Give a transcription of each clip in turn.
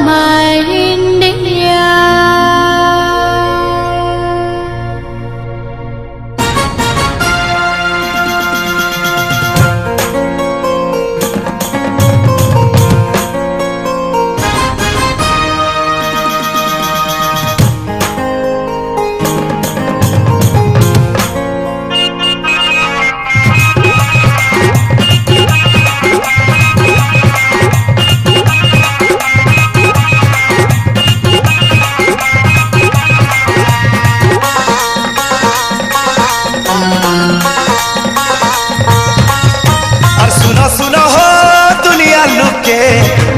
my India.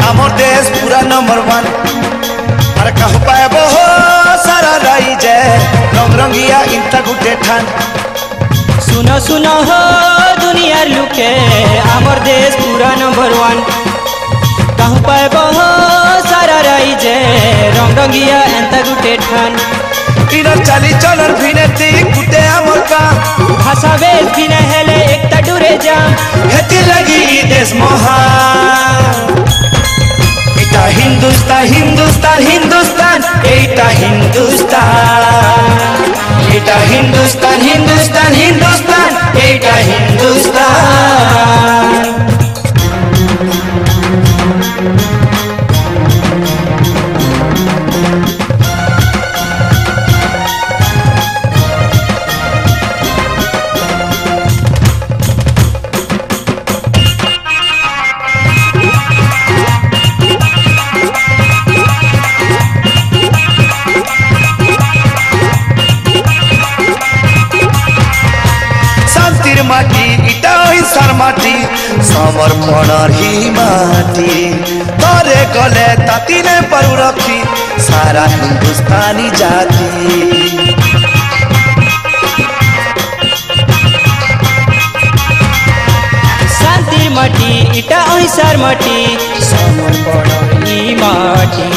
आमर देश पूरा नंबर वन और कहू पाए हो सारा रही जय रंग रंगिया इंता गुटे ठान। सुनो सुनो हो दुनिया लुके आमर देश पूरा नंबर वन कहू पाए हो सारा रही जय रंग रंगिया इंता गुटे ठान। इधर चाली चलन भिने ती गुटे आमर का भाषा वेश भिने हेले एक तडुरे जाम हेती लगी देश महान। हिंदुस्तान हिंदुस्तान हिंदुस्तान एटा हिंदुस्तान एटा हिंदुस्तान हिंदुस्तान हिंदुस्तान एटा हिंदुस्तान। माटी इटा हिंसार माटी समर्पणर ही माटी तोरे गले ताती ने पारू रखी सारा हिंदुस्तानी जाति। शांतिर माटी इटा हिंसार माटी समर्पणर ही माटी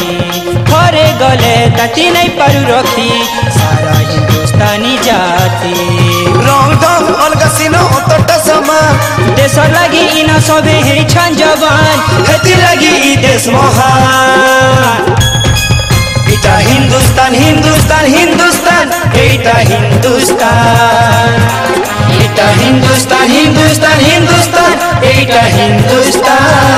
तोरे गले ताती ने पारू रखी सारा हिंदुस्तानी जाति। रंग ढंग अलग सिनो तोटा समा देशर लगी इना सबे हेरी छान जवान हेती लगी ई देश महान। इटा हिंदुस्तान हिंदुस्तान हिंदुस्तान एटा हिंदुस्तान एटा हिंदुस्तान हिंदुस्तान हिंदुस्तान एटा हिंदुस्तान।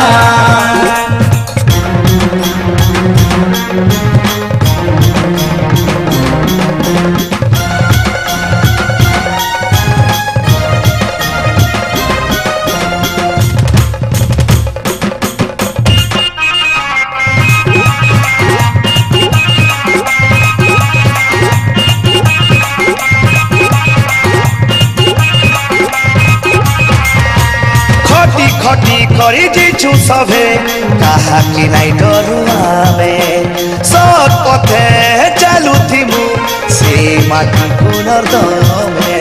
खटी करी जीचु सभे कहा कि नाई डरुआमे सत पथे चालू थिमु से माटी पुनर्दमे।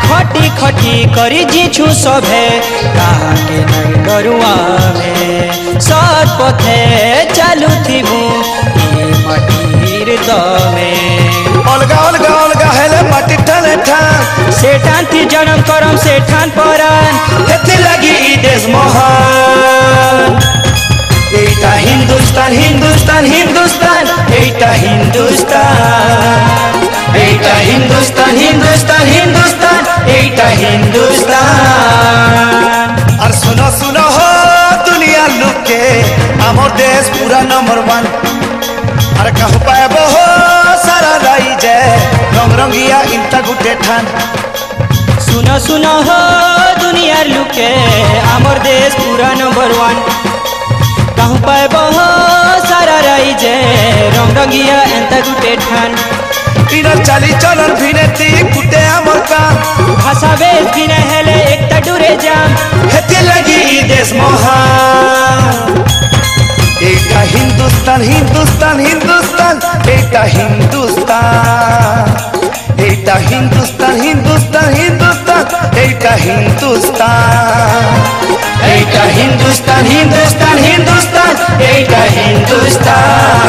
खटी खटी करी जीचु सभे कहा कि नाई डरुआमे सत पथे चालू थिमु ए माटीर दमे। अलगा अलगा अलगा हेले माटी ठाने ठान सेठान थी जन्म करम सेठान परान हेती लगी ई देश महान। एटा हिंदुस्तान हिंदुस्तान हिंदुस्तान एटा हिंदुस्तान एटा हिंदुस्तान हिंदुस्तान हिंदुस्तान एटा हिंदुस्तान। और सुनो सुनो हो दुनिया लुके आमर देश पूरा नंबर वन और कहू पाए हो सारा रही जय रंग रंगिया इंता गुटे ठान। सुनो सुनो हो दुनिया लुके आमर देश पूरा नंबर वन कहू पाए हो सारा रही जय रंग रंगिया इंता गुटे ठान। इधर चाली चलन भिने ती गुटे आमर का भाषा वेश भिने हेले एक तडुरे जाम हेती लगी ई देश महान। एटा हिंदुस्तान हिंदुस्तान हिंदुस्तान एटा हिंदुस्तान एटा हिंदुस्तान हिंदुस्तान हिंदुस्तान एटा हिंदुस्तान एटा हिंदुस्तान हिंदुस्तान हिंदुस्तान एटा हिंदुस्तान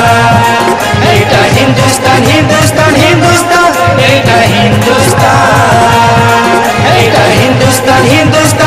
एटा हिंदुस्तान हिंदुस्तान हिंदुस्तान एटा हिंदुस्तान एटा हिंदुस्तान हिंदुस्तान